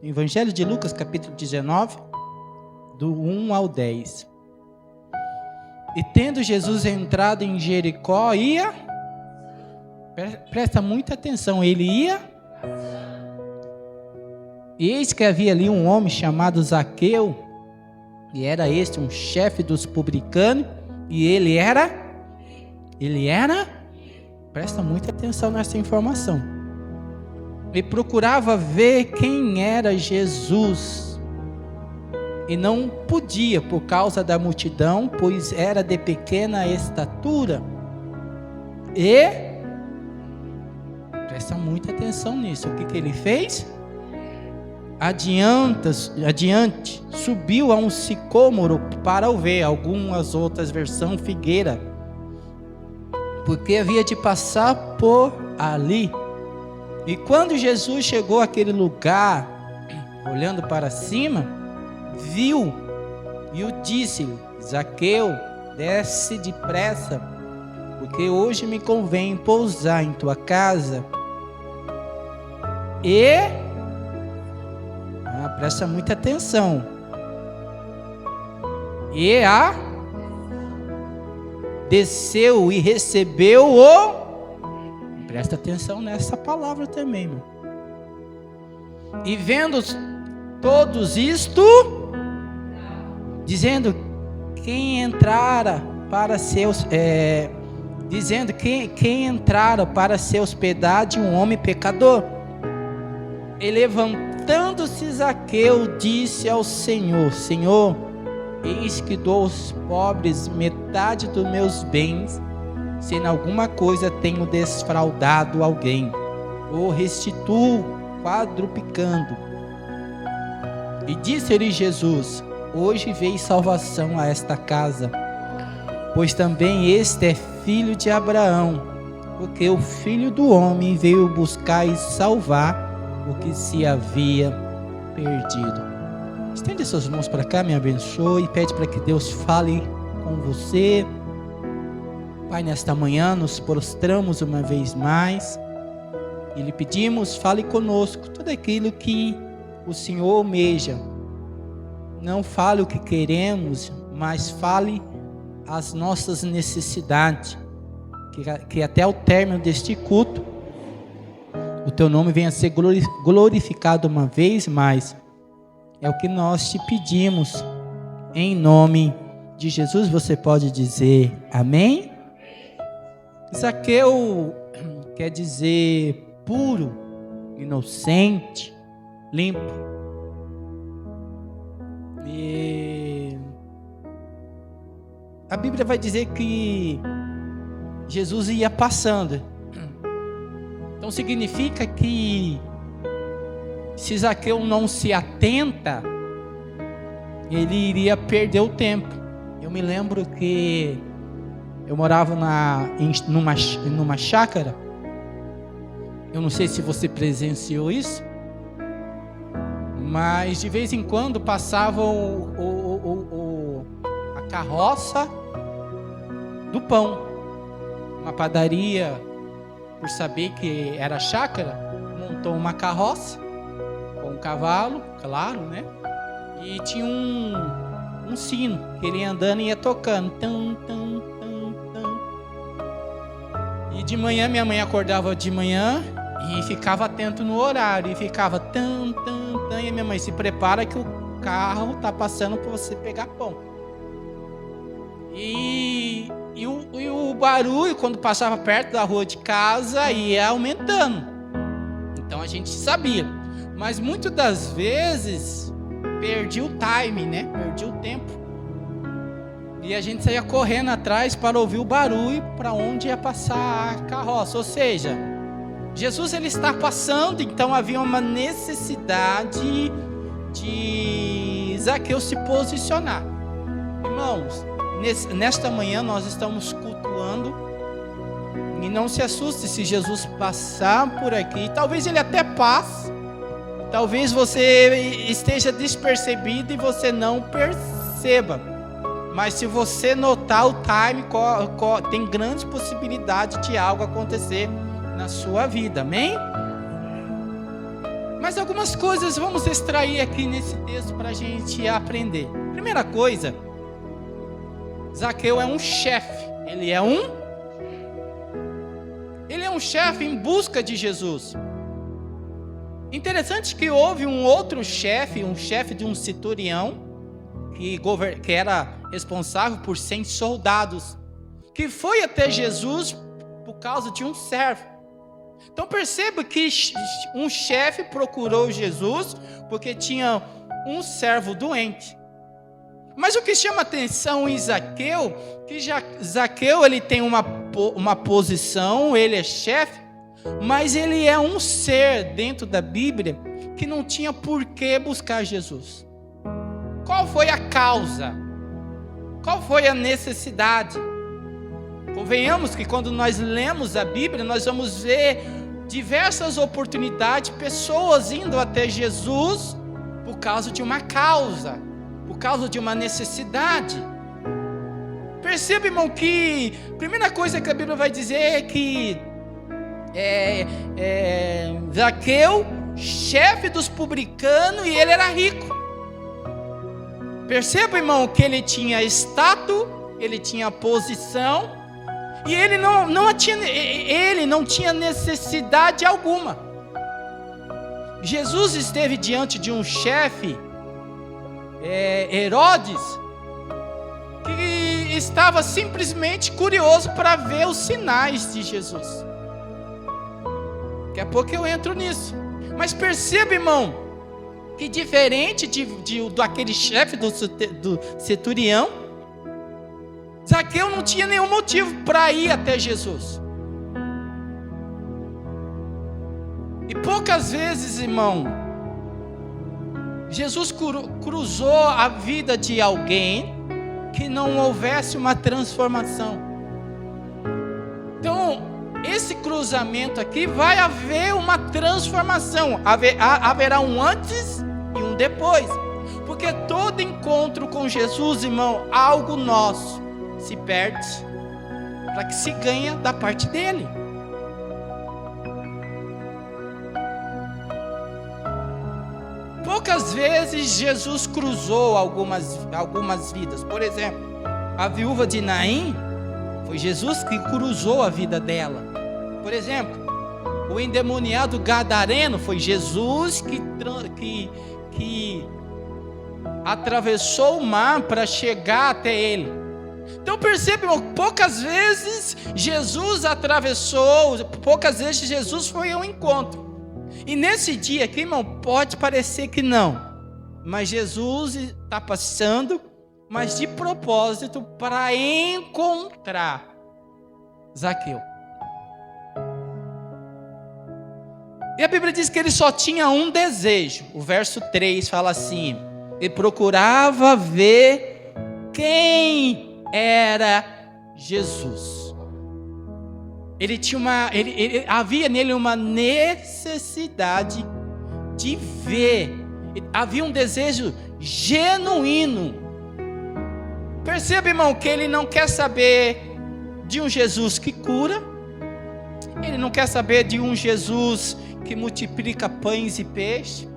Evangelho de Lucas, capítulo 19, do 1 ao 10. E tendo Jesus entrado em Jericó, ia... Presta muita atenção, ele ia... Eis que havia ali um homem chamado Zaqueu, e era este um chefe dos publicanos, e ele era... Presta muita atenção nessa informação. E procurava ver quem era Jesus, e não podia por causa da multidão, pois era de pequena estatura. E presta muita atenção nisso. O que ele fez? Adiante, subiu a um sicômoro para o ver. Algumas outras versões, figueira, porque havia de passar por ali. E quando Jesus chegou àquele lugar, olhando para cima, viu e o disse-lhe: Zaqueu, desce depressa, porque hoje me convém pousar em tua casa. E presta muita atenção. E desceu e recebeu o... Presta atenção nessa palavra também, meu. E vendo todos isto, dizendo quem entrara para seus... dizendo quem entrara para se hospedar de um homem pecador. E levantando-se Zaqueu, disse ao Senhor: Senhor, eis que dou aos pobres metade dos meus bens, se em alguma coisa tenho desfraudado alguém, ou restituo quadruplicando. E disse-lhe Jesus: hoje veio salvação a esta casa, pois também este é filho de Abraão, porque o Filho do Homem veio buscar e salvar o que se havia perdido. Estende suas mãos para cá, me abençoe e pede para que Deus fale com você. Pai, nesta manhã nos prostramos uma vez mais e lhe pedimos: fale conosco tudo aquilo que o Senhor almeja. Não fale o que queremos, mas fale as nossas necessidades, que até o término deste culto o teu nome venha a ser glorificado uma vez mais. É o que nós te pedimos, em nome de Jesus. Você pode dizer amém? Zaqueu quer dizer puro, inocente, limpo. E a Bíblia vai dizer que Jesus ia passando. Então significa que se Zaqueu não se atenta, ele iria perder o tempo. Eu me lembro que eu morava numa chácara. Eu não sei se você presenciou isso, mas de vez em quando passava a carroça do pão. Uma padaria, por saber que era chácara, montou uma carroça com um cavalo, claro, né? E tinha um sino que ele ia andando e ia tocando. Tum, tum, tum, tum. E de manhã, minha mãe acordava de manhã e ficava atento no horário. E ficava tum, tum, tum. E minha mãe: se prepara que o carro está passando para você pegar pão. E o barulho, quando passava perto da rua de casa, ia aumentando. Então a gente sabia. Mas muitas das vezes perdi o time, né? Perdi o tempo. E a gente saía correndo atrás para ouvir o barulho para onde ia passar a carroça. Ou seja, Jesus ele está passando, então havia uma necessidade de Zaqueu se posicionar. Irmãos, nesta manhã nós estamos cultuando, e não se assuste se Jesus passar por aqui. Talvez ele até passe, talvez você esteja despercebido e você não perceba, mas se você notar o time, tem grandes possibilidades de algo acontecer na sua vida, amém? Mas algumas coisas vamos extrair aqui nesse texto para a gente aprender. Primeira coisa, Zaqueu é um chefe. Ele é um chefe em busca de Jesus. Interessante que houve um outro chefe, um chefe de um centurião, que era responsável por 100 soldados, que foi até Jesus por causa de um servo. Então perceba que um chefe procurou Jesus porque tinha um servo doente. Mas o que chama atenção em Zaqueu, que Zaqueu ele tem uma posição, ele é chefe, mas ele é um ser dentro da Bíblia que não tinha por que buscar Jesus. Qual foi a causa? Qual foi a necessidade? Convenhamos que quando nós lemos a Bíblia, nós vamos ver diversas oportunidades, pessoas indo até Jesus por causa de uma causa, por causa de uma necessidade. Perceba, irmão, que a primeira coisa que a Bíblia vai dizer é que Zaqueu, chefe dos publicanos, e ele era rico. Perceba, irmão, que ele tinha status, ele tinha posição, e ele não tinha necessidade alguma. Jesus esteve diante de um chefe, Herodes, que estava simplesmente curioso para ver os sinais de Jesus. Daqui a pouco eu entro nisso. Mas perceba, irmão, que diferente daquele chefe do centurião, Zaqueu não tinha nenhum motivo para ir até Jesus. E poucas vezes, irmão, Jesus cruzou a vida de alguém que não houvesse uma transformação. Então, esse cruzamento aqui vai haver uma transformação, haverá um antes e um depois, porque todo encontro com Jesus, irmão, algo nosso se perde para que se ganha da parte dele. Poucas vezes Jesus cruzou algumas vidas. Por exemplo, a viúva de Naim, foi Jesus que cruzou a vida dela. Por exemplo, o endemoniado gadareno, foi Jesus que atravessou o mar para chegar até ele. Então perceba, irmão, poucas vezes Jesus atravessou, poucas vezes Jesus foi ao encontro. E nesse dia aqui, irmão, pode parecer que não, mas Jesus está passando, mas de propósito, para encontrar Zaqueu. E a Bíblia diz que ele só tinha um desejo. O verso 3 fala assim: ele procurava ver quem era Jesus. Havia nele uma necessidade de ver. Havia um desejo genuíno. Perceba, irmão, que ele não quer saber de um Jesus que cura. Ele não quer saber de um Jesus que multiplica pães e peixes.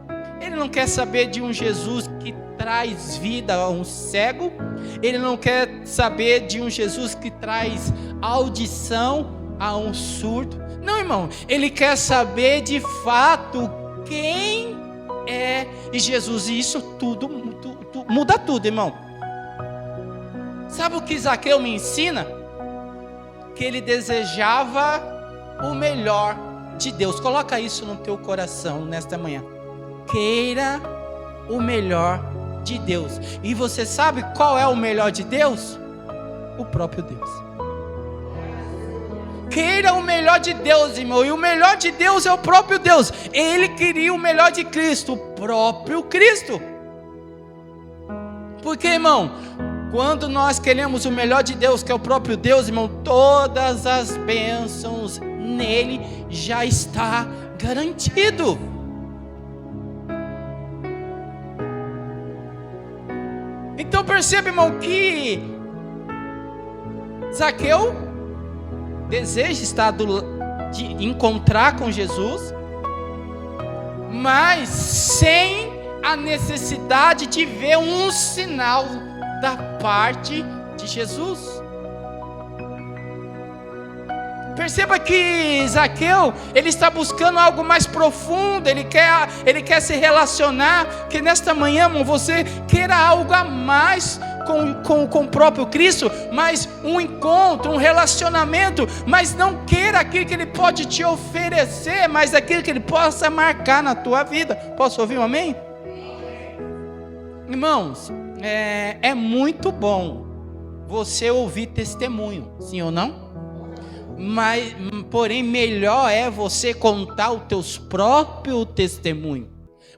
Ele não quer saber de um Jesus que traz vida a um cego. Ele não quer saber de um Jesus que traz audição a um surdo. Não, irmão, ele quer saber de fato quem é Jesus. E isso tudo muda tudo, irmão. Sabe o que Zaqueu me ensina? Que ele desejava o melhor de Deus. Coloca isso no teu coração nesta manhã. Queira o melhor de Deus. E você sabe qual é o melhor de Deus? O próprio Deus. Queira o melhor de Deus, irmão. E o melhor de Deus é o próprio Deus. Ele queria o melhor de Cristo, o próprio Cristo. Porque, irmão, quando nós queremos o melhor de Deus, que é o próprio Deus, irmão, todas as bênçãos nele já está garantido. Então perceba, irmão, que Zaqueu deseja de encontrar com Jesus, mas sem a necessidade de ver um sinal da parte de Jesus. Perceba que Zaqueu, ele está buscando algo mais profundo, ele quer se relacionar, que nesta manhã, irmão, você queira algo a mais com o próprio Cristo, mas um encontro, um relacionamento, mas não queira aquilo que Ele pode te oferecer, mas aquilo que Ele possa marcar na tua vida. Posso ouvir um amém? Irmãos, é muito bom você ouvir testemunho, sim ou não? Mas, porém, melhor é você contar o teu próprio testemunho.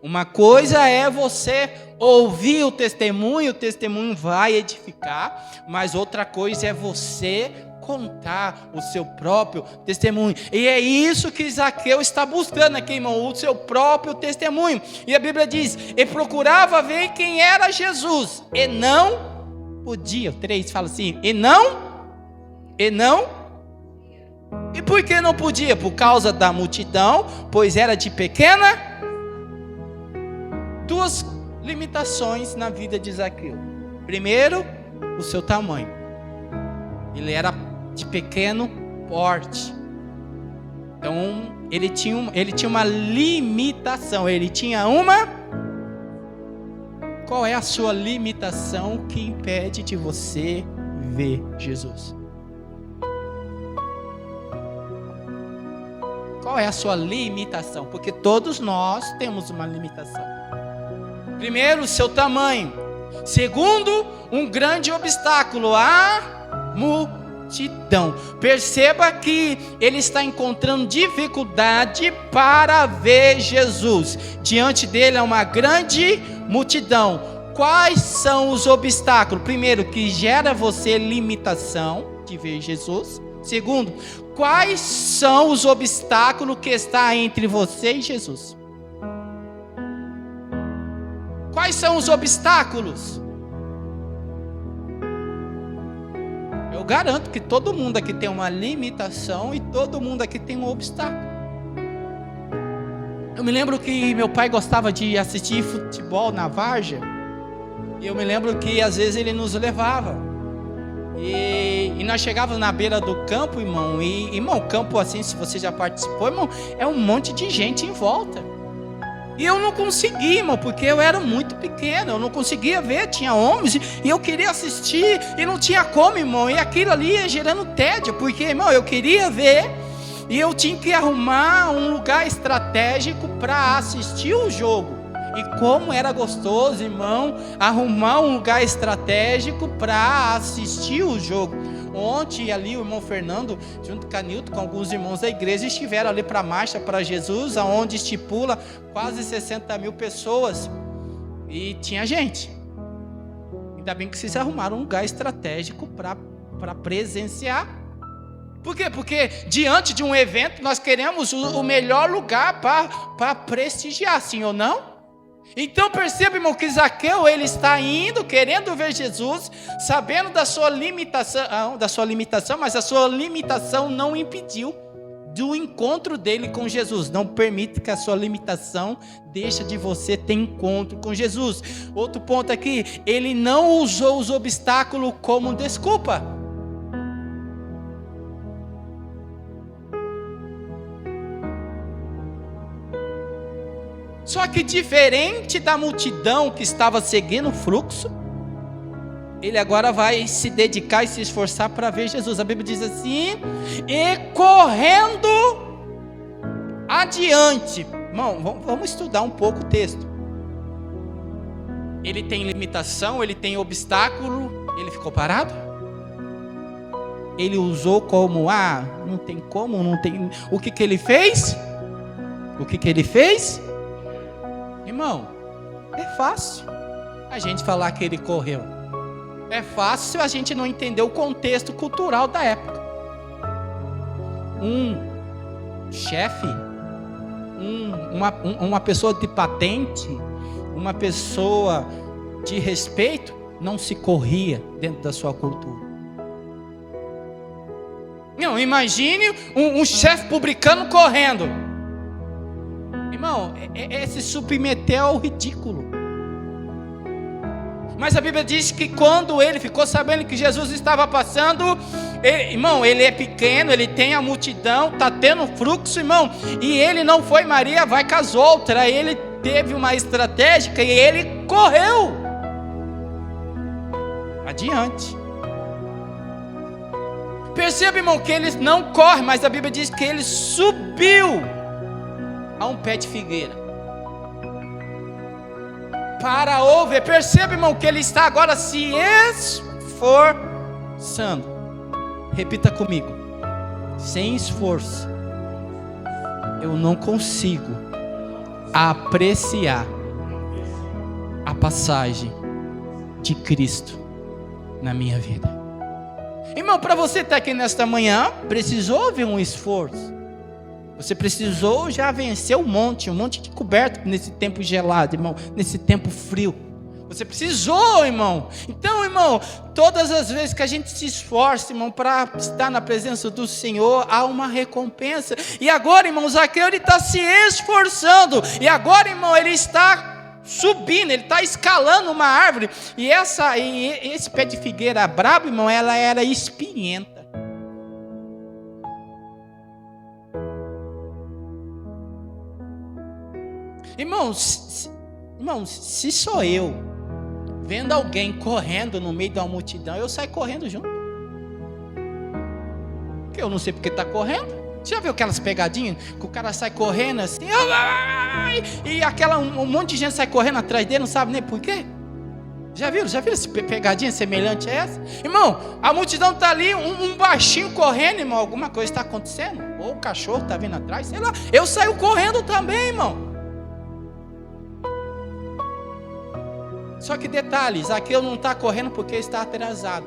Uma coisa é você ouvir o testemunho vai edificar, mas outra coisa é você contar o seu próprio testemunho. E é isso que Zaqueu está buscando aqui, irmão, o seu próprio testemunho. E a Bíblia diz: e procurava ver quem era Jesus, e não podia. 3 fala assim: e não. E por que não podia? Por causa da multidão, pois era de pequena. 2 limitações na vida de Zaqueu. Primeiro, o seu tamanho. Ele era de pequeno porte. Então, ele tinha uma limitação. Qual é a sua limitação que impede de você ver Jesus? Qual é a sua limitação? Porque todos nós temos uma limitação. Primeiro, o seu tamanho. Segundo, um grande obstáculo, a multidão. Perceba que ele está encontrando dificuldade para ver Jesus. Diante dele é uma grande multidão. Quais são os obstáculos? Primeiro, que gera você limitação de ver Jesus. Segundo, quais são os obstáculos que está entre você e Jesus? Quais são os obstáculos? Eu garanto que todo mundo aqui tem uma limitação e todo mundo aqui tem um obstáculo. Eu me lembro que meu pai gostava de assistir futebol na várzea, e eu me lembro que às vezes ele nos levava. E nós chegávamos na beira do campo, irmão, e irmão, campo assim, se você já participou, irmão, é um monte de gente em volta. E eu não conseguia, irmão, porque eu era muito pequeno, eu não conseguia ver, tinha homens, e eu queria assistir, e não tinha como, irmão, e aquilo ali ia gerando tédio, porque, irmão, eu queria ver, e eu tinha que arrumar um lugar estratégico para assistir o jogo. E como era gostoso, irmão, arrumar um lugar estratégico para assistir o jogo. Ontem ali o irmão Fernando, junto com a Nilton, com alguns irmãos da igreja, estiveram ali para a Marcha para Jesus, onde estipula quase 60 mil pessoas. E tinha gente. Ainda bem que vocês arrumaram um lugar estratégico para presenciar. Por quê? Porque diante de um evento nós queremos o melhor lugar para prestigiar, sim ou não? Então perceba, irmão, que Zaqueu, ele está indo, querendo ver Jesus, sabendo da sua limitação, mas a sua limitação não impediu do encontro dele com Jesus. Não permite que a sua limitação deixe de você ter encontro com Jesus. Outro ponto aqui, ele não usou os obstáculos como desculpa. Só que diferente da multidão que estava seguindo o fluxo, ele agora vai se dedicar e se esforçar para ver Jesus. A Bíblia diz assim: e correndo adiante. Irmão, vamos estudar um pouco o texto. Ele tem limitação, ele tem obstáculo, ele ficou parado? Ele usou como, não tem como, não tem... O que ele fez? Irmão, é fácil a gente falar que ele correu. É fácil se a gente não entender o contexto cultural da época. Um chefe, uma pessoa de patente, uma pessoa de respeito, não se corria dentro da sua cultura. Não, imagine um chefe publicano correndo. Irmão, é se submeter ao ridículo. Mas a Bíblia diz que quando ele ficou sabendo que Jesus estava passando, irmão, ele é pequeno, ele tem a multidão, está tendo fluxo, irmão, e ele não foi Maria, vai com as outras. Ele teve uma estratégia e ele correu adiante. Perceba, irmão, que ele não corre, mas a Bíblia diz que ele subiu a um pé de figueira para ouvir. Perceba, irmão, que ele está agora se esforçando. Repita comigo: sem esforço eu não consigo apreciar a passagem de Cristo na minha vida. Irmão, para você estar aqui nesta manhã, precisou haver um esforço. Você precisou já vencer um monte de coberto nesse tempo gelado, irmão, nesse tempo frio. Você precisou, irmão. Então, irmão, todas as vezes que a gente se esforça, irmão, para estar na presença do Senhor, há uma recompensa. E agora, irmão, Zaqueu, ele está se esforçando. E agora, irmão, ele está subindo, ele está escalando uma árvore. E esse pé de figueira brabo, irmão, ela era espinhenta. Irmãos, se sou eu vendo alguém correndo no meio de uma multidão, eu saio correndo junto. Porque eu não sei porque está correndo. Você já viu aquelas pegadinhas que o cara sai correndo assim, e um monte de gente sai correndo atrás dele, não sabe nem por quê? Já viram essa pegadinha semelhante a essa? Irmão, a multidão está ali, um baixinho correndo, irmão, alguma coisa está acontecendo, ou o cachorro está vindo atrás, sei lá, eu saio correndo também, irmão. Só que detalhe, Zaqueu não está correndo porque está atrasado.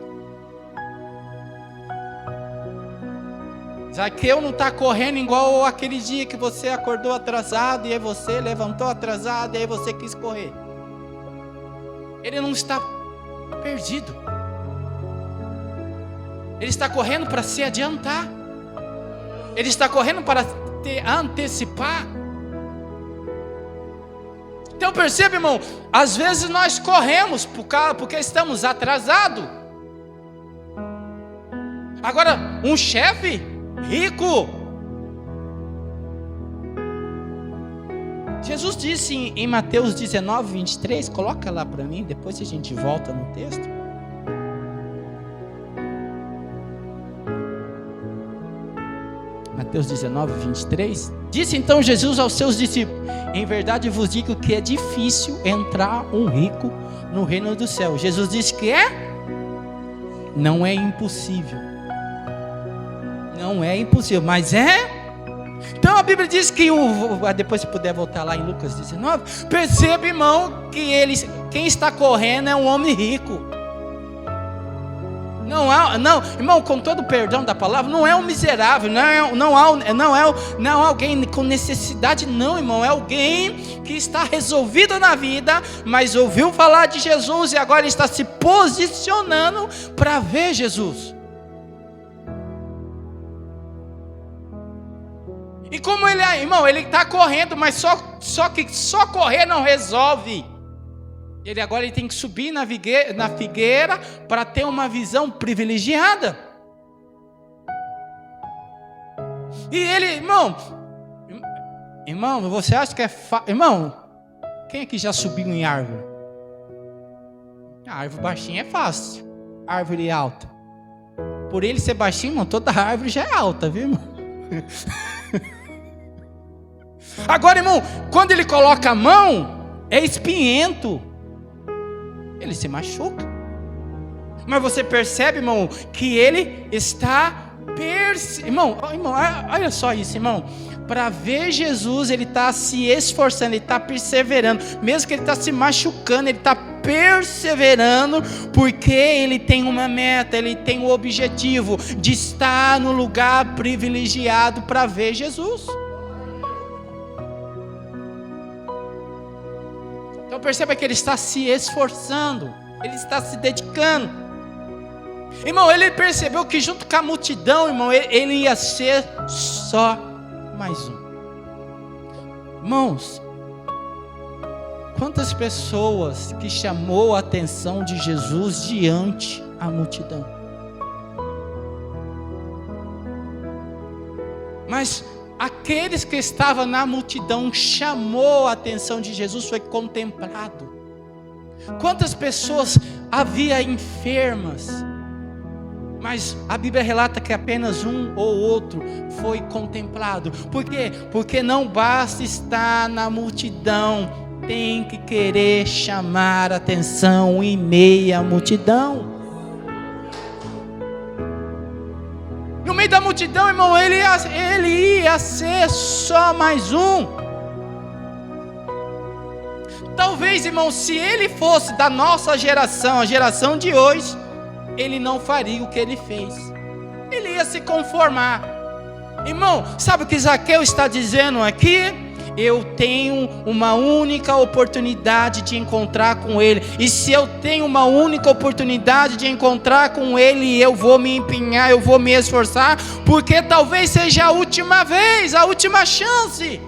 Zaqueu não está correndo igual aquele dia que você acordou atrasado, e aí você levantou atrasado, e aí você quis correr. Ele não está perdido. Ele está correndo para se adiantar. Ele está correndo para antecipar. Então perceba, irmão, às vezes nós corremos porque estamos atrasados. Agora, um chefe rico, Jesus disse em Mateus 19, 23, coloca lá para mim, depois a gente volta no texto. Mateus 19, 23. Disse então Jesus aos seus discípulos: em verdade vos digo que é difícil entrar um rico no reino do céu. Jesus disse que não é impossível. Não é impossível, mas é. Então a Bíblia diz que depois se puder voltar lá em Lucas 19, perceba, irmão, que quem está correndo é um homem rico. Não, irmão, com todo o perdão da palavra, não é um miserável, não é alguém com necessidade, não, irmão, é alguém que está resolvido na vida, mas ouviu falar de Jesus e agora está se posicionando para ver Jesus. E como ele, irmão, ele está correndo, mas só que só correr não resolve. Ele tem que subir na figueira para ter uma visão privilegiada. E ele, irmão, você acha que é fácil? Irmão, quem aqui já subiu em árvore? A árvore baixinha é fácil, árvore alta. Por ele ser baixinho, irmão, toda árvore já é alta, viu, irmão? Agora, irmão, quando ele coloca a mão, é espinhento. Ele se machuca. Mas você percebe, irmão, que ele está irmão, olha só isso, irmão. Para ver Jesus, ele está se esforçando, ele está perseverando. Mesmo que ele está se machucando, ele está perseverando, porque ele tem uma meta, ele tem o objetivo de estar no lugar privilegiado para ver Jesus. Então perceba que ele está se esforçando, ele está se dedicando. Irmão, ele percebeu que junto com a multidão, irmão, ele ia ser só mais um. Irmãos, quantas pessoas que chamou a atenção de Jesus diante a multidão. Mas aqueles que estavam na multidão chamou a atenção de Jesus, foi contemplado. Quantas pessoas havia enfermas, mas a Bíblia relata que apenas um ou outro foi contemplado. Por quê? Porque não basta estar na multidão, tem que querer chamar a atenção em meio à multidão. No meio da multidão, irmão, ele ia ser só mais um. Talvez, irmão, se ele fosse da nossa geração, a geração de hoje, ele não faria o que ele fez. Ele ia se conformar. Irmão, sabe o que Zaqueu está dizendo aqui? Eu tenho uma única oportunidade de encontrar com Ele. E se eu tenho uma única oportunidade de encontrar com Ele, eu vou me empenhar, eu vou me esforçar, porque talvez seja a última vez, a última chance.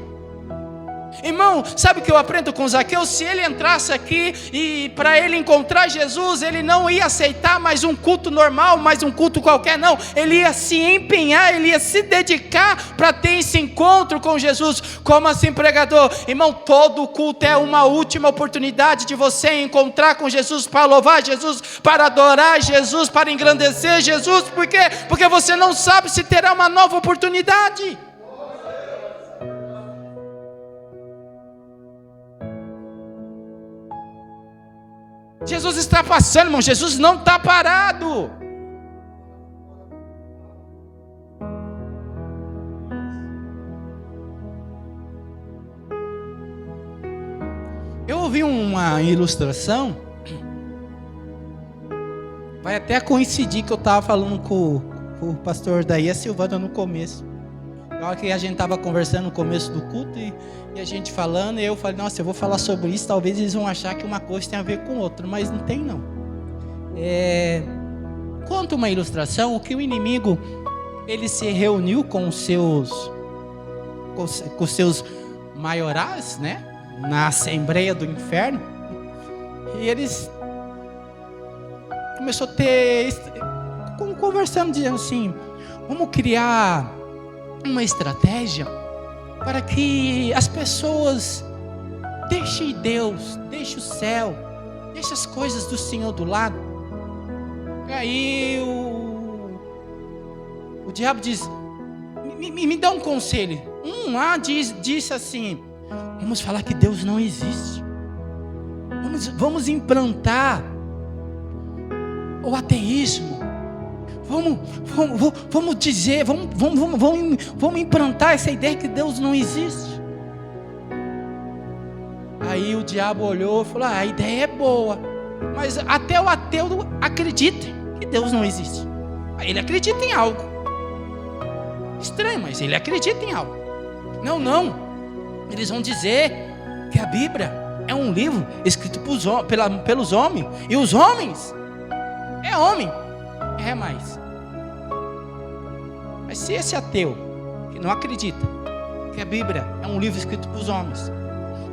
Irmão, sabe o que eu aprendo com Zaqueu? Se ele entrasse aqui e para ele encontrar Jesus, ele não ia aceitar mais um culto normal, mais um culto qualquer, não. Ele ia se empenhar, ele ia se dedicar para ter esse encontro com Jesus. Como assim, pregador? Irmão, todo culto é uma última oportunidade de você encontrar com Jesus, para louvar Jesus, para adorar Jesus, para engrandecer Jesus. Por quê? Porque você não sabe se terá uma nova oportunidade. Jesus está passando, irmão. Jesus não está parado. Eu ouvi uma ilustração, vai até coincidir que eu estava falando com o pastor Daí a Silvana no começo. Na hora que a gente estava conversando no começo do culto e a gente falando, e eu falei, nossa, eu vou falar sobre isso, talvez eles vão achar que uma coisa tem a ver com outra, mas não tem não. Conta uma ilustração, que o inimigo, ele se reuniu com os seus maiorais, né, na Assembleia do Inferno, e eles começou a ter, conversando, dizendo assim, vamos criar uma estratégia para que as pessoas deixem Deus, deixem o céu, deixem as coisas do Senhor do lado. E aí o diabo diz, me dá um conselho. Lá disse assim, vamos falar que Deus não existe, vamos implantar o ateísmo. Vamos dizer, vamos implantar essa ideia que Deus não existe. Aí o diabo olhou e falou, a ideia é boa, mas até o ateu acredita que Deus não existe. Ele acredita em algo estranho, mas ele acredita em algo. Não, eles vão dizer que a Bíblia é um livro escrito pelos homens, e os homens é homem. Mas se esse ateu que não acredita que a Bíblia é um livro escrito para os homens,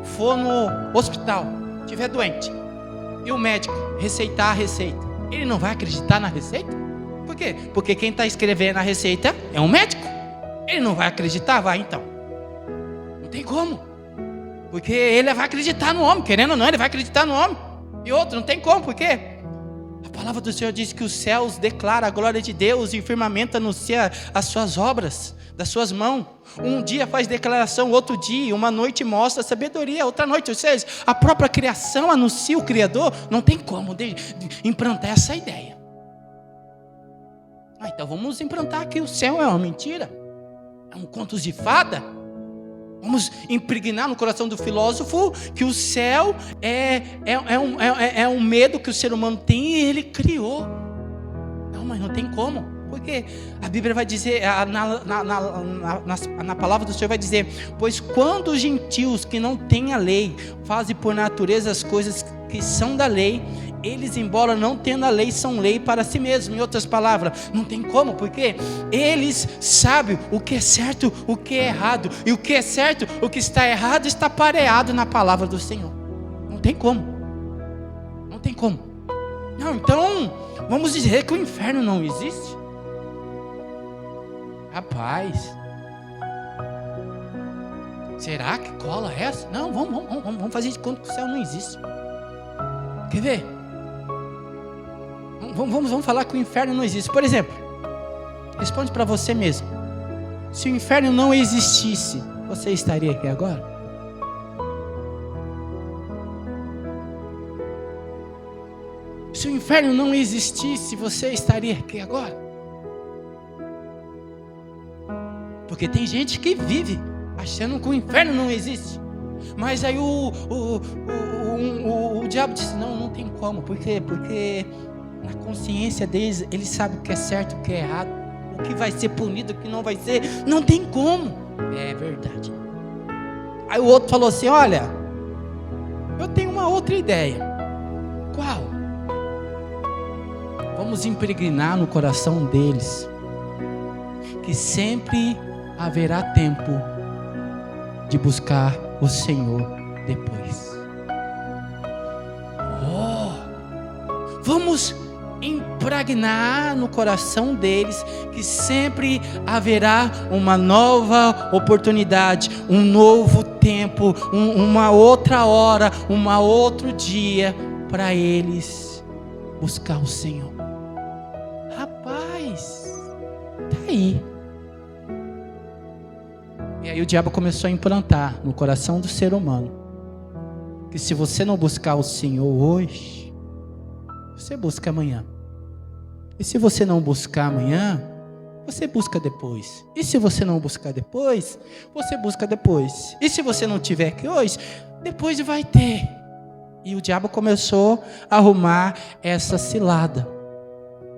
for no hospital, estiver doente, e o médico receitar a receita, ele não vai acreditar na receita? Por quê? Porque quem está escrevendo a receita é um médico. Ele não vai acreditar? Vai então. Não tem como. Porque ele vai acreditar no homem, querendo ou não, ele vai acreditar no homem. E outro, não tem como, por quê? A palavra do Senhor diz que os céus declaram a glória de Deus e o firmamento anuncia as suas obras, das suas mãos. Um dia faz declaração, outro dia, uma noite mostra a sabedoria, outra noite, ou seja, a própria criação anuncia o Criador. Não tem como implantar essa ideia. Então vamos implantar que o céu é uma mentira, é um conto de fada. Vamos impregnar no coração do filósofo que o céu é um medo que o ser humano tem e ele criou. Não, mas não tem como. Porque a Bíblia vai dizer, na palavra do Senhor vai dizer, pois quando os gentios que não têm a lei fazem por natureza as coisas que são da lei, eles, embora não tendo a lei, são lei para si mesmos. Em outras palavras, não tem como, porque eles sabem o que é certo, o que é errado. E o que é certo, o que está errado, está pareado na palavra do Senhor. Não tem como. Não tem como. Não, então, vamos dizer que o inferno não existe? Rapaz, será que cola essa? Não, vamos fazer de conta que o céu não existe. Quer ver? Vamos falar que o inferno não existe. Por exemplo, responde para você mesmo. Se o inferno não existisse, você estaria aqui agora? Se o inferno não existisse, você estaria aqui agora? Porque tem gente que vive achando que o inferno não existe. Mas aí o diabo disse, não tem como. Por quê? Porque na consciência deles, eles sabem o que é certo, o que é errado, o que vai ser punido, o que não vai ser. Não tem como. É verdade. Aí o outro falou assim, olha, eu tenho uma outra ideia. Qual? Vamos impregnar no coração deles que sempre haverá tempo de buscar o Senhor depois. Vamos impregnar no coração deles que sempre haverá uma nova oportunidade, um novo tempo, uma outra hora, outro dia para eles buscar o Senhor. Rapaz, tá aí. E aí o diabo começou a implantar no coração do ser humano que se você não buscar o Senhor hoje, você busca amanhã. E se você não buscar amanhã, você busca depois. E se você não buscar depois, você busca depois. E se você não tiver aqui hoje, depois vai ter. E o diabo começou a arrumar essa cilada.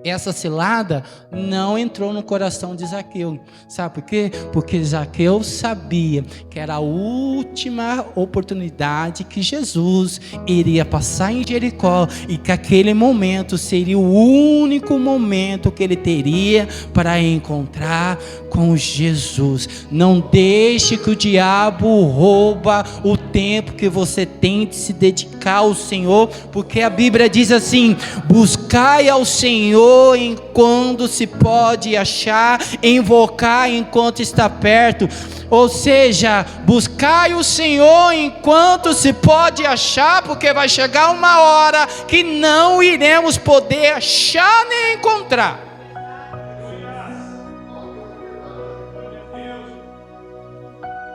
Essa cilada não entrou no coração de Zaqueu. Sabe por quê? Porque Zaqueu sabia que era a última oportunidade que Jesus iria passar em Jericó e que aquele momento seria o único momento que ele teria para encontrar com Jesus. Não deixe que o diabo rouba o tempo que você tem de se dedicar ao Senhor, porque a Bíblia diz assim: buscai ao Senhor enquanto se pode achar, invocar enquanto está perto. Ou seja, buscai o Senhor enquanto se pode achar, porque vai chegar uma hora que não iremos poder achar nem encontrar.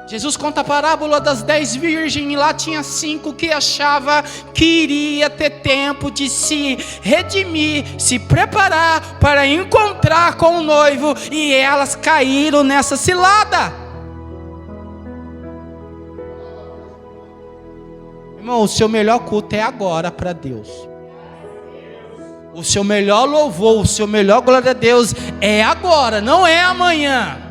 Jesus conta a parábola das 10 virgens, e lá tinha 5 que achava que iria ter tempo de se redimir, se preparar para encontrar com o noivo, e elas caíram nessa cilada. Irmão, o seu melhor culto é agora para Deus. O seu melhor louvor, o seu melhor glória a Deus é agora, não é amanhã.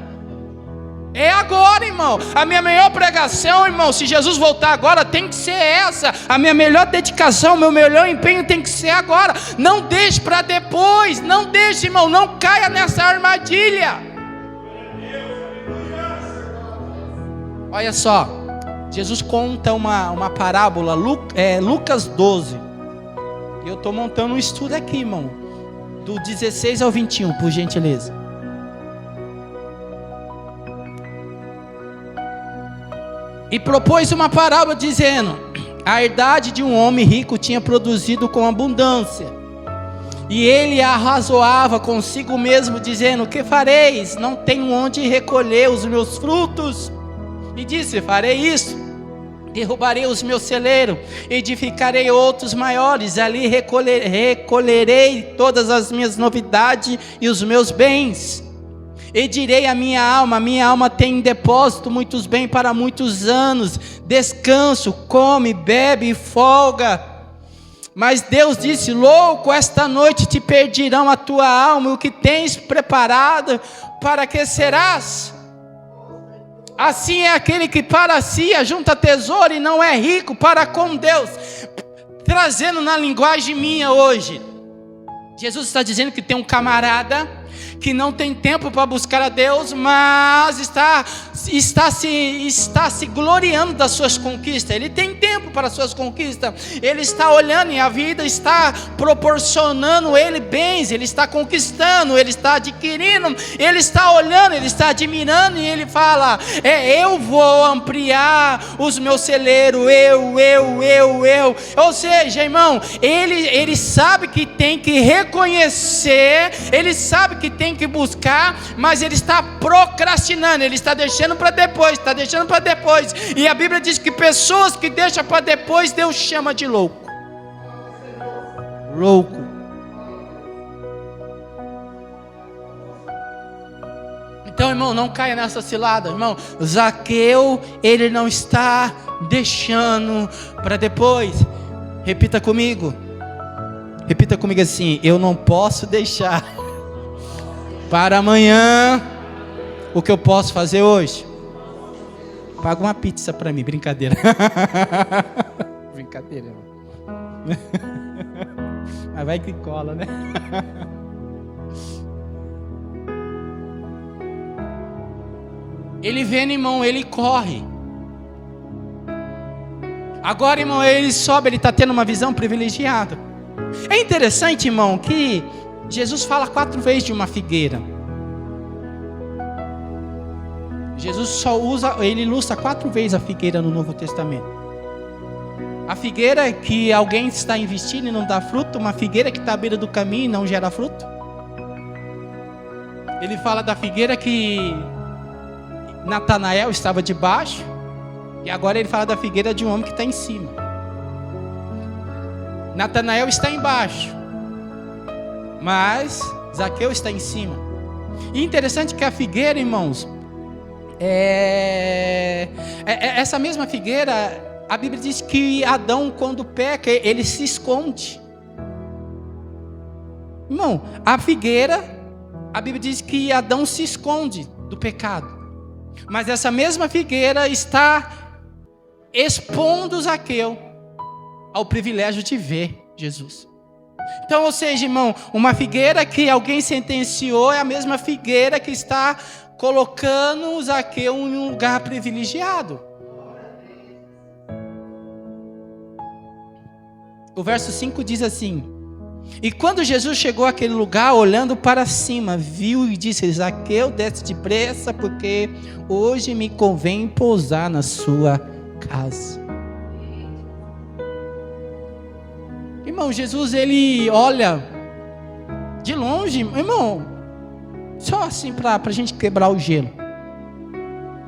É agora, irmão. A minha melhor pregação, irmão, se Jesus voltar agora, tem que ser essa. A minha melhor dedicação, meu melhor empenho tem que ser agora. Não deixe para depois. Não deixe, irmão, não caia nessa armadilha. Olha só, Jesus conta uma parábola, Lucas 12. Eu estou montando um estudo aqui, irmão, do 16 ao 21, por gentileza. E propôs uma parábola dizendo: a herdade de um homem rico tinha produzido com abundância, e ele arrazoava consigo mesmo, dizendo: que fareis? Não tenho onde recolher os meus frutos. E disse: farei isso, derrubarei os meus celeiros, edificarei outros maiores, ali recolherei todas as minhas novidades e os meus bens. E direi à minha alma tem em depósito muitos bens para muitos anos, descanso, come, bebe e folga. Mas Deus disse: louco, esta noite te perdirão a tua alma, e o que tens preparado, para que serás? Assim é aquele que para si ajunta tesouro e não é rico para com Deus. trazendo na linguagem minha hoje. Jesus está dizendo que tem um camarada que não tem tempo para buscar a Deus, mas está se gloriando das suas conquistas. Ele tem tempo para as suas conquistas. Ele está olhando e a vida está proporcionando ele bens. Ele está conquistando, ele está adquirindo, ele está olhando, ele está admirando e ele fala: eu vou ampliar os meus celeiros. Ou seja, irmão, ele sabe que tem que reconhecer, ele sabe que tem que buscar, mas ele está procrastinando, ele está deixando para depois, e a Bíblia diz que pessoas que deixam para depois, Deus chama de louco. Então, irmão, não caia nessa cilada, irmão. Zaqueu, ele não está deixando para depois. Repita comigo assim: eu não posso deixar para amanhã o que eu posso fazer hoje. Paga uma pizza para mim, brincadeira. Brincadeira. Mas vai que cola, né? Ele vendo, irmão, ele corre. Agora, irmão, ele sobe, ele está tendo uma visão privilegiada. É interessante, irmão, que Jesus fala 4 vezes de uma figueira. Jesus ele ilustra 4 vezes a figueira no Novo Testamento. A figueira que alguém está investindo e não dá fruto, uma figueira que está à beira do caminho e não gera fruto. Ele fala da figueira que Natanael estava debaixo, e agora ele fala da figueira de um homem que está em cima. Natanael está embaixo, mas Zaqueu está em cima. E interessante que a figueira, irmãos, essa mesma figueira, a Bíblia diz que Adão, quando peca, ele se esconde. Irmão, a figueira, a Bíblia diz que Adão se esconde do pecado, mas essa mesma figueira está expondo Zaqueu ao privilégio de ver Jesus. Então, ou seja, irmão, uma figueira que alguém sentenciou é a mesma figueira que está colocando Zaqueu em um lugar privilegiado. O verso 5 diz assim: e quando Jesus chegou àquele lugar, olhando para cima, viu e disse: Zaqueu, desce depressa, porque hoje me convém pousar na sua casa. Irmão, Jesus, ele olha de longe, irmão, só assim para a gente quebrar o gelo.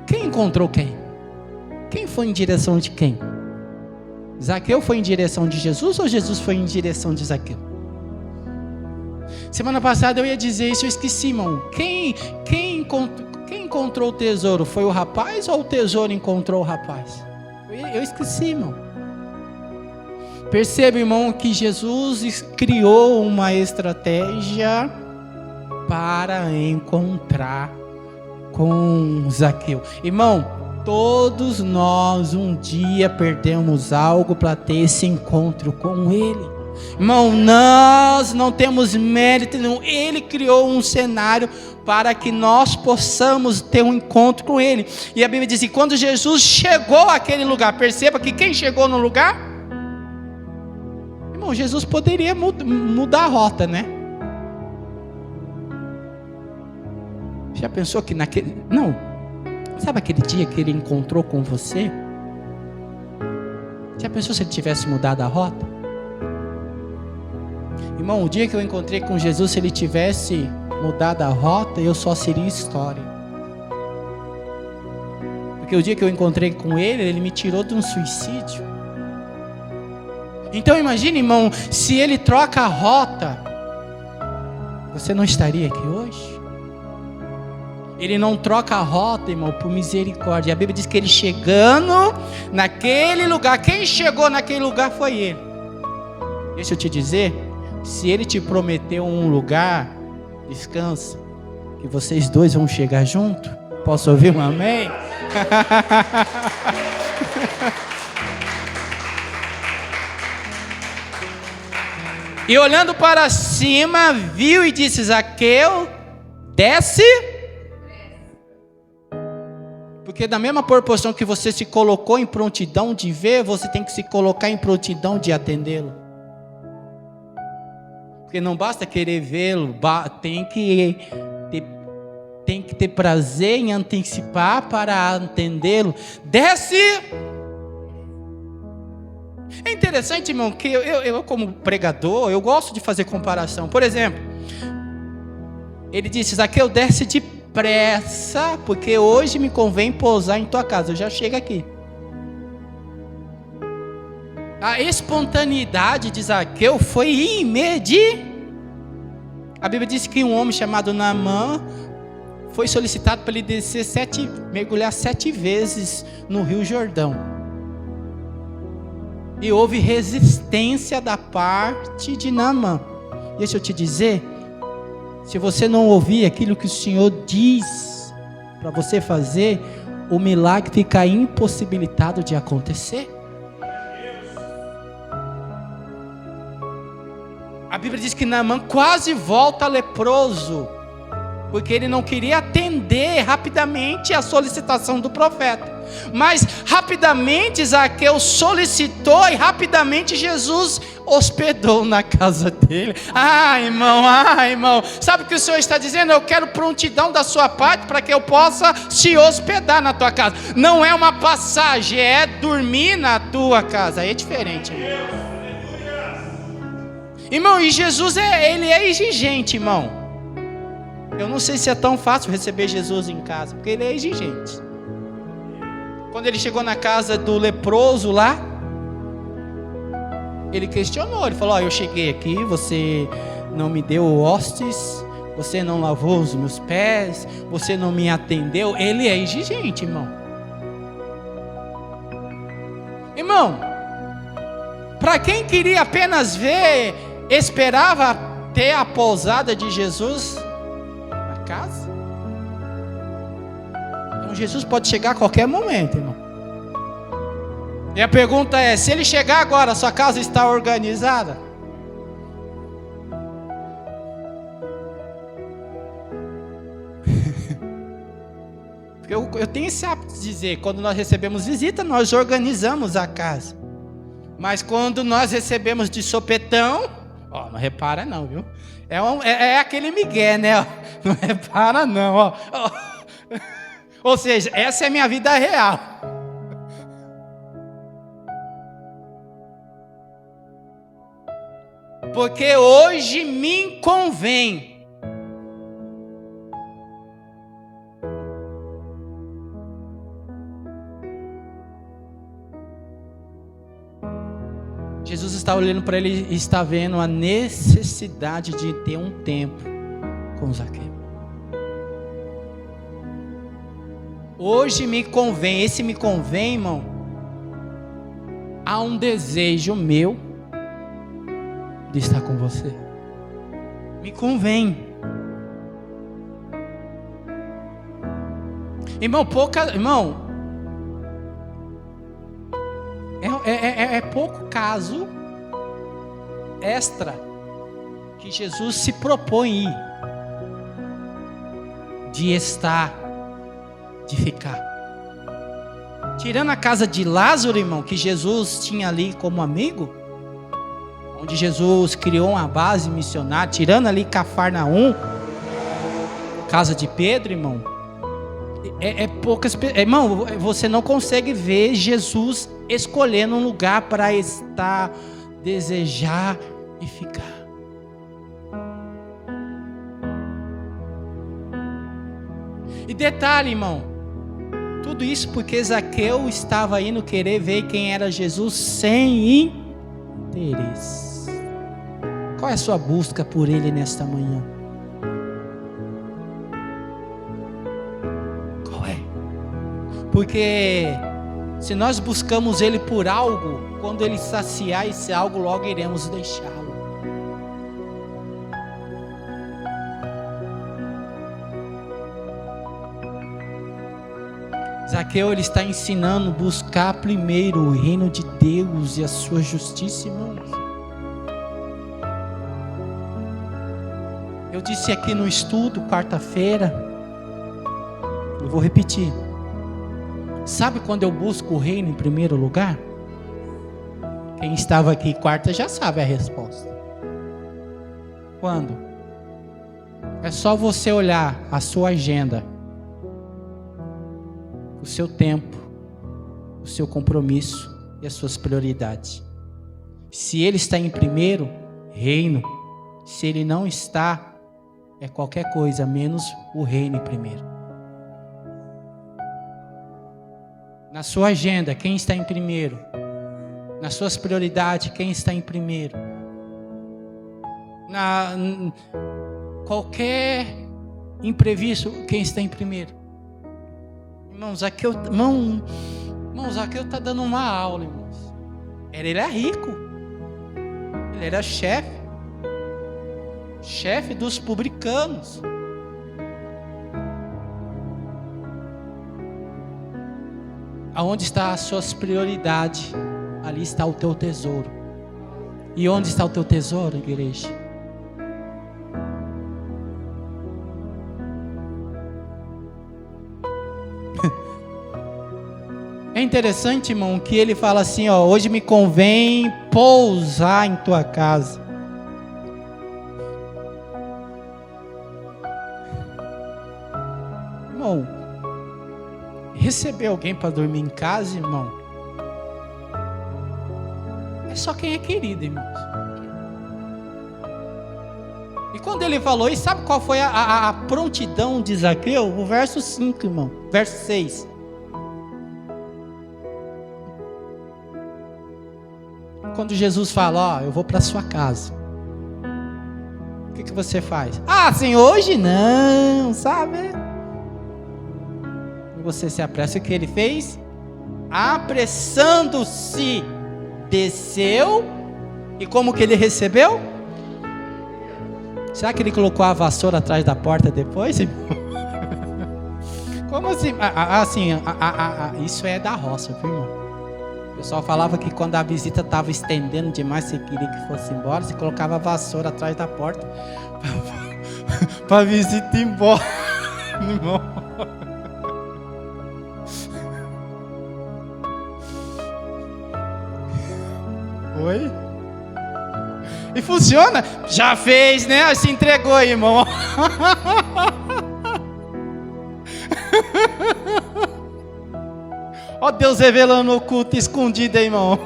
Quem encontrou quem? Quem foi em direção de quem? Zaqueu foi em direção de Jesus ou Jesus foi em direção de Zaqueu? Semana passada eu ia dizer isso, eu esqueci, irmão. Quem encontrou o tesouro? Foi o rapaz ou o tesouro encontrou o rapaz? Eu esqueci, irmão. Perceba, irmão, que Jesus criou uma estratégia para encontrar com Zaqueu. Irmão, todos nós um dia perdemos algo para ter esse encontro com Ele. Irmão, nós não temos mérito nenhum. Ele criou um cenário para que nós possamos ter um encontro com Ele. E a Bíblia diz que quando Jesus chegou àquele lugar, perceba que quem chegou no lugar? Irmão, Jesus poderia mudar a rota, né? Já pensou que naquele... Não, sabe aquele dia que Ele encontrou com você? Já pensou se Ele tivesse mudado a rota? Irmão, o dia que eu encontrei com Jesus, se Ele tivesse mudado a rota, eu só seria história. Porque o dia que eu encontrei com Ele, Ele me tirou de um suicídio. Então imagine, irmão, se Ele troca a rota, você não estaria aqui hoje? Ele não troca a rota, irmão, por misericórdia. A Bíblia diz que Ele chegando naquele lugar, quem chegou naquele lugar foi Ele. Deixa eu te dizer, se Ele te prometeu um lugar, descansa, que vocês dois vão chegar junto. Posso ouvir um amém? E olhando para cima, viu e disse: Zaqueu, desce. Porque da mesma proporção que você se colocou em prontidão de ver, você tem que se colocar em prontidão de atendê-lo. Porque não basta querer vê-lo, tem que ter prazer em antecipar para atendê-lo. Desce! É interessante, irmão, que eu como pregador, eu gosto de fazer comparação. Por exemplo, ele disse: Zaqueu, desce depressa, porque hoje me convém pousar em tua casa. Eu já chego aqui. A espontaneidade de Zaqueu foi imediata. A Bíblia diz que um homem chamado Naamã foi solicitado para ele descer mergulhar 7 vezes no Rio Jordão. E houve resistência da parte de Naamã. Deixa eu te dizer, se você não ouvir aquilo que o Senhor diz para você fazer, o milagre fica impossibilitado de acontecer. A Bíblia diz que Naamã quase volta leproso, porque ele não queria atender rapidamente a solicitação do profeta. Mas rapidamente Zaqueu solicitou e rapidamente Jesus hospedou na casa dele. Irmão, sabe o que o Senhor está dizendo? Eu quero prontidão da sua parte para que eu possa se hospedar na tua casa. Não é uma passagem, é dormir na tua casa. Aí é diferente, irmão. E Jesus ele é exigente, irmão. Eu não sei se é tão fácil receber Jesus em casa, porque ele é exigente. Quando ele chegou na casa do leproso lá, ele questionou, ele falou: eu cheguei aqui, você não me deu hostes, você não lavou os meus pés, você não me atendeu. Ele é exigente, irmão. Irmão, para quem queria apenas ver, esperava ter a pousada de Jesus na casa. Então Jesus pode chegar a qualquer momento, irmão. E a pergunta é: se ele chegar agora, sua casa está organizada? Porque eu tenho esse hábito de dizer, quando nós recebemos visita, nós organizamos a casa. Mas quando nós recebemos de sopetão, não repara não, viu? É aquele migué, né? Não repara não, Ou seja, essa é a minha vida real. Porque hoje me convém. Jesus está olhando para ele e está vendo a necessidade de ter um tempo com Zaqueu. Hoje me convém, esse me convém, irmão. Há um desejo meu de estar com você. Me convém. Irmão, é pouco caso extra que Jesus se propõe ir, de estar, de ficar. Tirando a casa de Lázaro, irmão, que Jesus tinha ali como amigo, onde Jesus criou uma base missionária, tirando ali Cafarnaum, casa de Pedro, irmão, poucas pessoas. Irmão, você não consegue ver Jesus escolhendo um lugar para estar, desejar e ficar. E detalhe, irmão, tudo isso porque Zaqueu estava indo querer ver quem era Jesus sem interesse. Qual é a sua busca por ele nesta manhã? Qual é? Porque se nós buscamos ele por algo, quando ele saciar esse algo, logo iremos deixá-lo. Zaqueu, ele está ensinando a buscar primeiro o reino de Deus e a sua justiça, irmãos. Eu disse aqui no estudo, quarta-feira, eu vou repetir. Sabe quando eu busco o reino em primeiro lugar? Quem estava aqui quarta já sabe a resposta. Quando? É só você olhar a sua agenda, o seu tempo, o seu compromisso e as suas prioridades. Se ele está em primeiro, reino. Se ele não está, é qualquer coisa menos o reino em primeiro. Na sua agenda, quem está em primeiro? Nas suas prioridades, quem está em primeiro? Qualquer imprevisto, quem está em primeiro? Irmãos, Zaqueu está dando uma aula, irmãos. Ele era rico. Ele era chefe dos publicanos. Aonde está as suas prioridades? Ali está o teu tesouro. E onde está o teu tesouro, igreja? É interessante, irmão, que ele fala assim, ó, hoje me convém pousar em tua casa. Irmão, receber alguém para dormir em casa, irmão, é só quem é querido, irmãos. E quando ele falou isso, sabe qual foi a prontidão de Zaqueu? O verso 5, irmão, verso 6. Quando Jesus fala, ó, eu vou para sua casa, o que você faz? Ah, Senhor, hoje não, sabe? E você se apressa. O que ele fez? Apressando-se, desceu. E como que ele recebeu? Será que ele colocou a vassoura atrás da porta depois? Como assim? Isso é da roça, viu, irmão? O pessoal falava que quando a visita estava estendendo demais, você queria que fosse embora, você colocava a vassoura atrás da porta para a visita ir embora. Oi? E funciona? Já fez, né? Se entregou, irmão. Ó Deus revelando o culto escondido, irmão.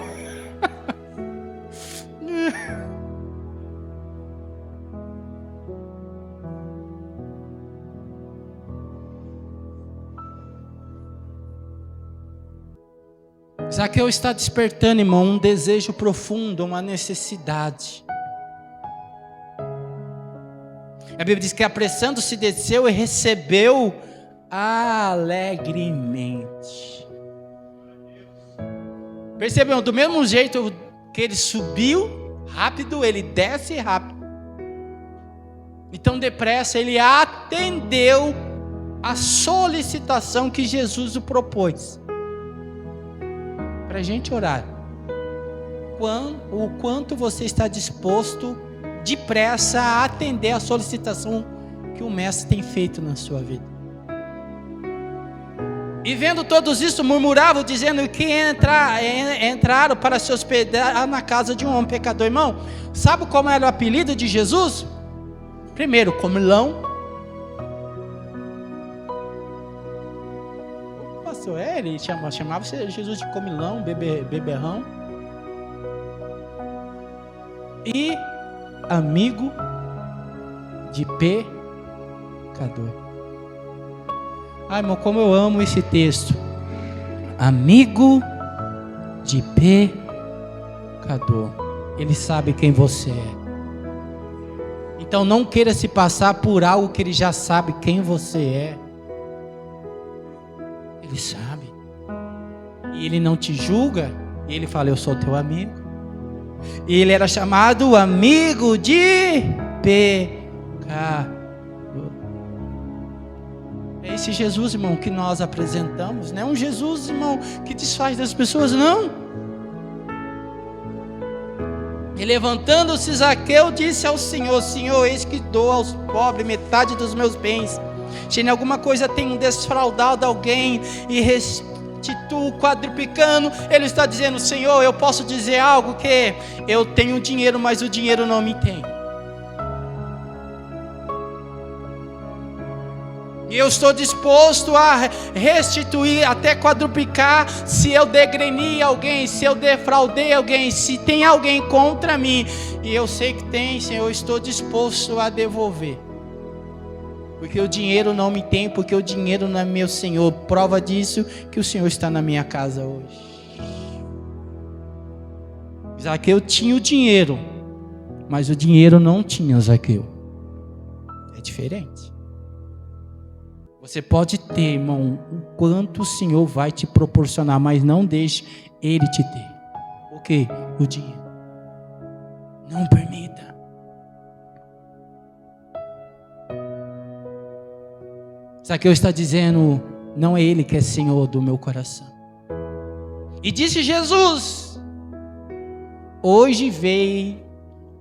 Zaqueu está despertando, irmão, um desejo profundo, uma necessidade. A Bíblia diz que apressando-se desceu e recebeu alegremente. Percebam, do mesmo jeito que ele subiu rápido, ele desce rápido. Então depressa ele atendeu a solicitação que Jesus o propôs. Para a gente orar. O quanto você está disposto depressa a atender a solicitação que o mestre tem feito na sua vida. E vendo todos isso, murmuravam, dizendo que entraram para se hospedar na casa de um homem pecador. Irmão, sabe como era o apelido de Jesus? Primeiro, comilão. O pastor, ele chamava Jesus de comilão, beberrão. E amigo de pecador. Ai, irmão, como eu amo esse texto. Amigo de pecador. Ele sabe quem você é. Então não queira se passar por algo que ele já sabe quem você é. Ele sabe. E ele não te julga. E ele fala, eu sou teu amigo. E ele era chamado amigo de pecador. É esse Jesus, irmão, que nós apresentamos. Não é um Jesus, irmão, que desfaz das pessoas, não. E levantando-se Zaqueu, disse ao Senhor: Senhor, eis que dou aos pobres metade dos meus bens. Se em alguma coisa tenho desfraudado alguém e restituo quadruplicando, ele está dizendo: Senhor, eu posso dizer algo, que eu tenho dinheiro, mas o dinheiro não me tem. E eu estou disposto a restituir, até quadruplicar, se eu degreni alguém, se eu defraudei alguém, se tem alguém contra mim, e eu sei que tem, Senhor, eu estou disposto a devolver. Porque o dinheiro não me tem, porque o dinheiro não é meu, Senhor. Prova disso que o Senhor está na minha casa hoje. Zaqueu tinha o dinheiro, mas o dinheiro não tinha Zaqueu. É diferente. Você pode ter, irmão, o quanto o Senhor vai te proporcionar, mas não deixe Ele te ter. O quê? O dinheiro. Não permita. Zaqueu está dizendo: não é Ele que é Senhor do meu coração. E disse Jesus: hoje veio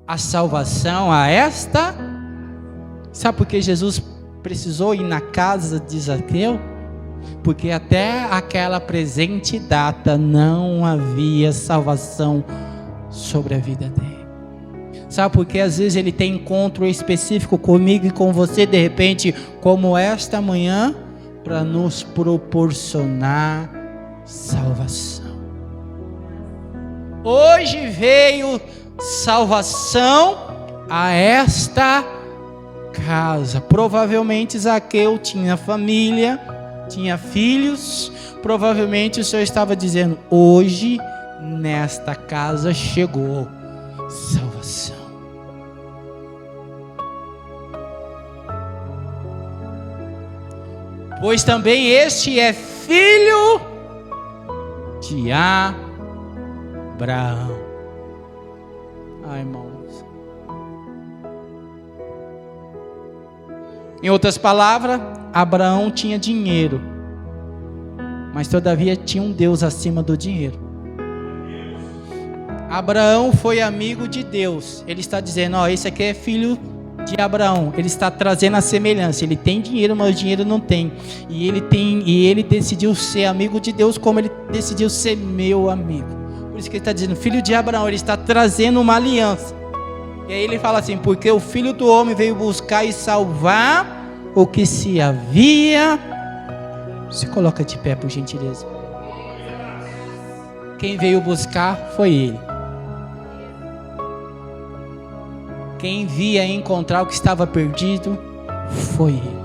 a salvação a esta. Sabe por que Jesus precisou ir na casa de Zaqueu? Porque até aquela presente data não havia salvação sobre a vida dele. Sabe por que às vezes ele tem encontro específico comigo e com você, de repente, como esta manhã, para nos proporcionar salvação. Hoje veio salvação a esta casa. Provavelmente Zaqueu tinha família, tinha filhos. Provavelmente o Senhor estava dizendo: hoje nesta casa chegou salvação. Pois também este é filho de Abraão. Ai, irmãos. Em outras palavras, Abraão tinha dinheiro, mas todavia tinha um Deus acima do dinheiro. Abraão foi amigo de Deus. Ele está dizendo: ó, esse aqui é filho de Abraão. Ele está trazendo a semelhança. Ele tem dinheiro, mas o dinheiro não tem. E ele decidiu ser amigo de Deus, como ele decidiu ser meu amigo. Por isso que ele está dizendo filho de Abraão. Ele está trazendo uma aliança. E aí ele fala assim: porque o Filho do Homem veio buscar e salvar o que se havia. Se coloca de pé, por gentileza. Quem veio buscar foi ele. Quem via encontrar o que estava perdido foi ele.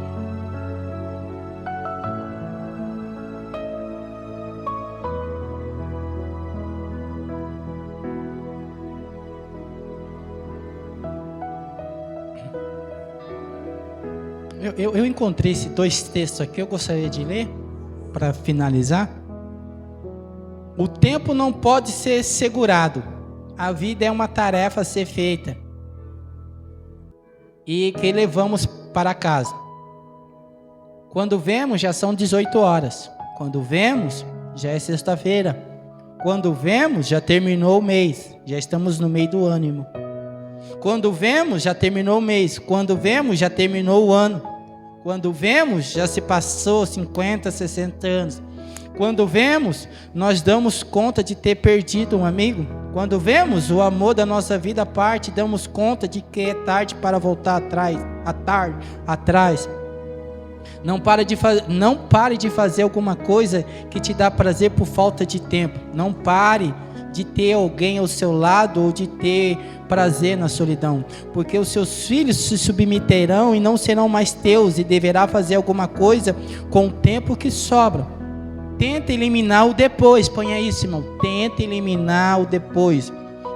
Eu encontrei esses dois textos aqui, eu gostaria de ler para finalizar. O tempo não pode ser segurado. A vida é uma tarefa a ser feita. E que levamos para casa. Quando vemos, já são 18 horas. Quando vemos, já é sexta-feira. Quando vemos, já terminou o mês. Já estamos no meio do ano, irmão. Quando vemos, já terminou o mês. Quando vemos, já terminou o ano. Quando vemos, já se passou 50, 60 anos. Quando vemos, nós damos conta de ter perdido um amigo. Quando vemos, o amor da nossa vida parte, damos conta de que é tarde para voltar atrás. Não pare de fazer alguma coisa que te dá prazer por falta de tempo. Não pare de ter alguém ao seu lado ou de ter prazer na solidão, porque os seus filhos se submeterão e não serão mais teus, e deverá fazer alguma coisa com o tempo que sobra. Tenta eliminar o depois. Ponha isso, irmão. Tenta eliminar o depois.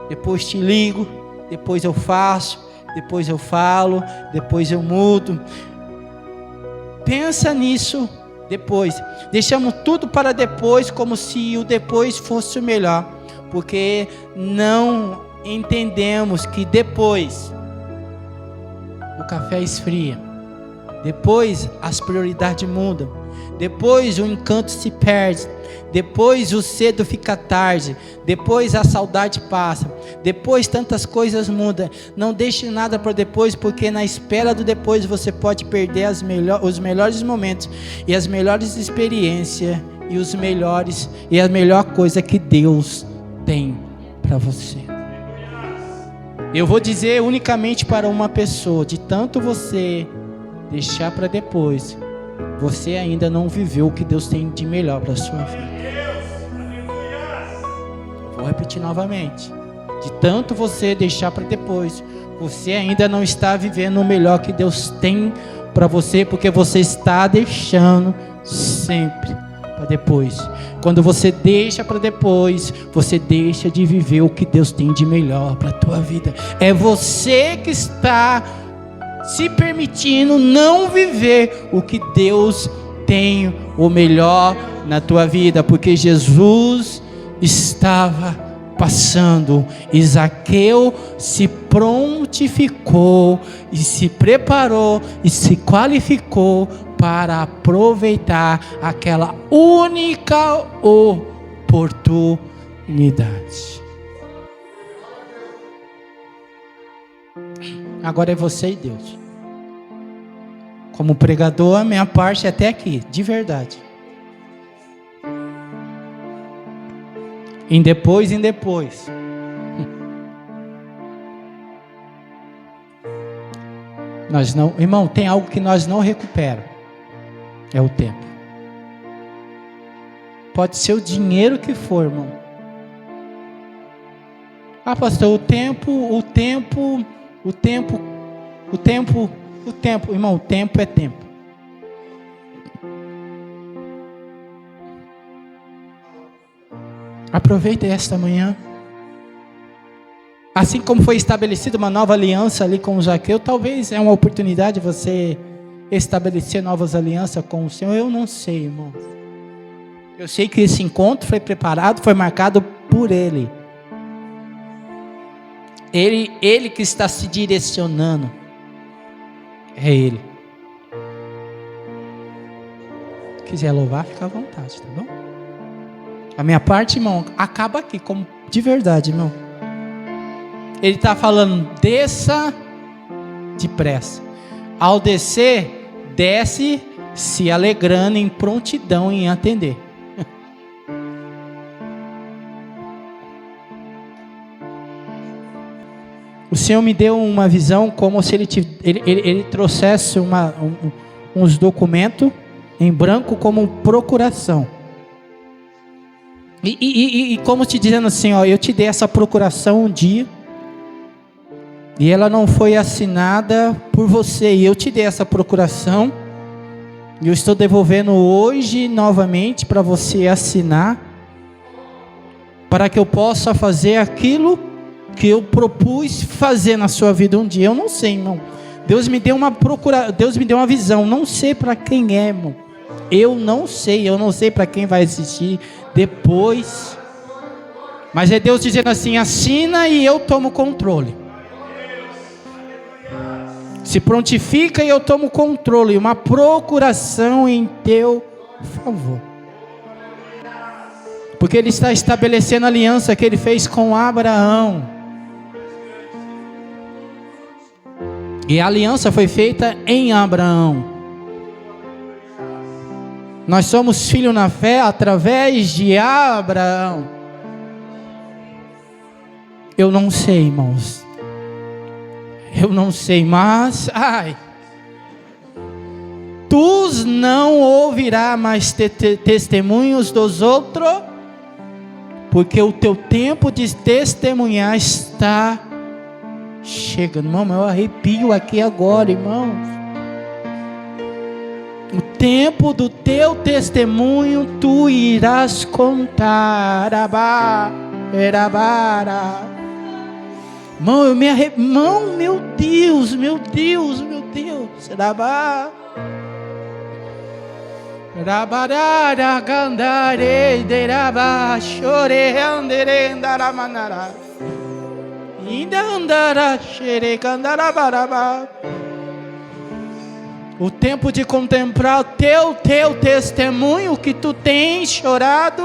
Depois te ligo, depois eu faço, depois eu falo, depois eu mudo. Pensa nisso depois. Deixamos tudo para depois, como se o depois fosse o melhor, porque não entendemos que depois o café esfria, depois as prioridades mudam. Depois o encanto se perde. Depois o cedo fica tarde. Depois a saudade passa. Depois tantas coisas mudam. Não deixe nada para depois, porque na espera do depois você pode perder os melhores momentos e as melhores experiências e a melhor coisa que Deus tem para você. Eu vou dizer unicamente para uma pessoa: de tanto você deixar para depois, você ainda não viveu o que Deus tem de melhor para a sua vida. Vou repetir novamente: de tanto você deixar para depois, você ainda não está vivendo o melhor que Deus tem para você, porque você está deixando sempre para depois. Quando você deixa para depois, você deixa de viver o que Deus tem de melhor para a tua vida. É você que está se permitindo não viver o que Deus tem o melhor na tua vida, porque Jesus estava passando e Zaqueu se prontificou e se preparou e se qualificou para aproveitar aquela única oportunidade. Agora é você e Deus. Como pregador, a minha parte é até aqui, de verdade. Em depois. Nós não, irmão, tem algo que nós não recuperamos. É o tempo. Pode ser o dinheiro que for, irmão. Ah, pastor, o tempo, irmão, o tempo é tempo. Aproveita esta manhã. Assim como foi estabelecida uma nova aliança ali com o Zaqueu, talvez é uma oportunidade de você estabelecer novas alianças com o Senhor. Eu não sei, irmão. Eu sei que esse encontro foi preparado, foi marcado por Ele. Ele que está se direcionando. É Ele. Se quiser louvar, fica à vontade, tá bom? A minha parte, irmão, acaba aqui, como de verdade, irmão. Ele está falando: desça depressa. Ao descer, desce se alegrando, em prontidão em atender. O Senhor me deu uma visão como se ele trouxesse uns documentos em branco como procuração. E como te dizendo assim, ó, eu te dei essa procuração um dia, e ela não foi assinada por você, e eu te dei essa procuração, e eu estou devolvendo hoje novamente para você assinar, para que eu possa fazer aquilo que eu propus fazer na sua vida um dia. Eu não sei, irmão. Deus me deu uma visão, não sei para quem é, irmão. Eu não sei para quem vai assistir depois. Mas é Deus dizendo assim: assina e eu tomo controle. Se prontifica e eu tomo controle. Uma procuração em teu favor. Porque Ele está estabelecendo a aliança que Ele fez com Abraão. E a aliança foi feita em Abraão. Nós somos filhos na fé através de Abraão. Eu não sei, irmãos. Eu não sei, mas tu não ouvirás mais testemunhos dos outros, porque o teu tempo de testemunhar está chegando. Irmão, eu arrepio aqui agora, irmãos. O tempo do teu testemunho tu irás contar. Irmão, eu me arrepio. Irmão, meu Deus. o tempo de contemplar o teu testemunho, que tu tens chorado,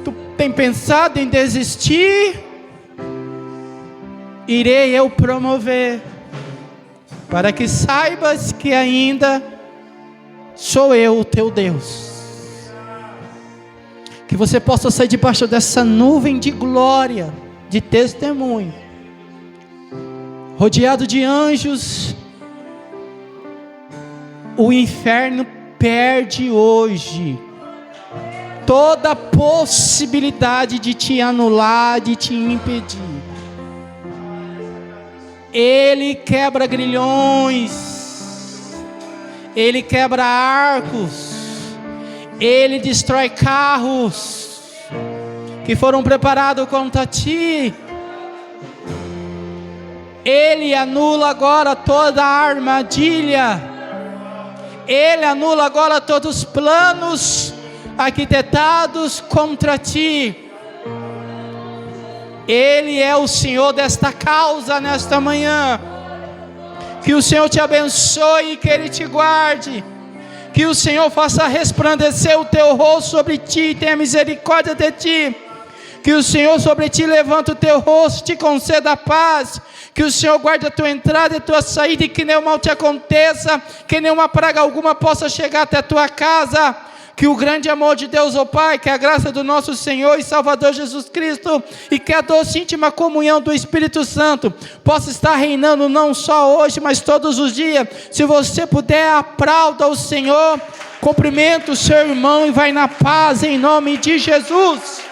tu tem pensado em desistir, irei eu promover, para que saibas que ainda sou eu o teu Deus. Que você possa sair debaixo dessa nuvem de glória, de testemunho, rodeado de anjos. O inferno perde hoje toda possibilidade de te anular, de te impedir. Ele quebra grilhões, ele quebra arcos, ele destrói carros que foram preparados contra ti. Ele anula agora toda a armadilha, ele anula agora todos os planos arquitetados contra ti. Ele é o Senhor desta causa nesta manhã. Que o Senhor te abençoe e que Ele te guarde. Que o Senhor faça resplandecer o teu rosto sobre ti e tenha misericórdia de ti. Que o Senhor sobre ti levante o teu rosto e te conceda a paz. Que o Senhor guarde a tua entrada e a tua saída, e que nenhum mal te aconteça, que nenhuma praga alguma possa chegar até a tua casa. Que o grande amor de Deus, o Pai, que a graça do nosso Senhor e Salvador Jesus Cristo, e que a doce íntima comunhão do Espírito Santo possa estar reinando não só hoje, mas todos os dias. Se você puder, aplauda o Senhor, cumprimenta o seu irmão e vai na paz em nome de Jesus.